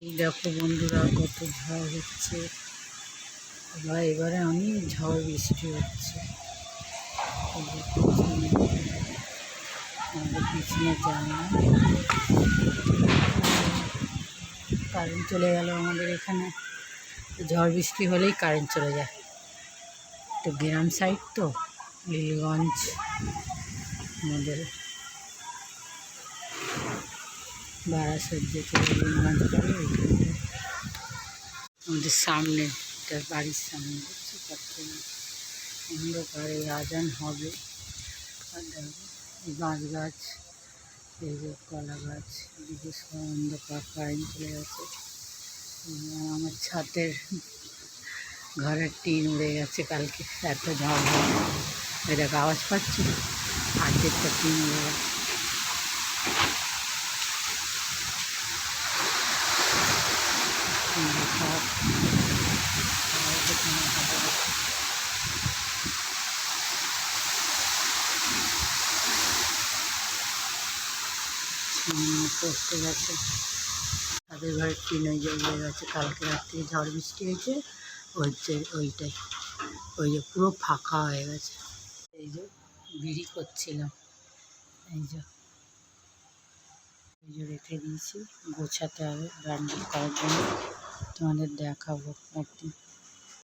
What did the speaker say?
এই দেখো বন্ধুরা, কত ঝড় হচ্ছে। এবারে অনেক ঝড় বৃষ্টি হচ্ছে। আমাদের পিছনে জানলা, কারেন্ট চলে গেল আমাদের এখানে। ঝড় বৃষ্টি হলেই কারেন্ট চলে যায়। তো গ্রাম সাইড তো, লীলগঞ্জ আমাদের, বারাসাত যেতে লীলগঞ্জ পড়ে ওইখানে। আমাদের সামনে, তার বাড়ির সামনে দেখছি কত অন্ধকারে আজান হবে। আর দেখো এই বাঁশ গাছ, এই যে কলা গাছ, এদিকে সব অন্ধকার, কারেন্ট চলে গেছে। আমার ছাদের ঘরের টিন উড়ে গেছে কালকে, এত ঝড় হয়। এই দেখো আওয়াজ পাচ্ছি, আর্ধেকটা টিন উড়ে গেছে। পড়তে গেছে, তাদের ঘরের টিন ওই যে উড়ে গেছে। কালকে রাত্রে ঝড় বৃষ্টি হয়েছে, হচ্ছে ওইটাই, ওই যে পুরো ফাঁকা হয়ে গেছে। এই যে বিড়ি করছিলাম, এই যে রেখে দিয়েছি, গোছাতে হবে বান্ডিল করার জন্য, তোমাদের দেখাবো একদিন।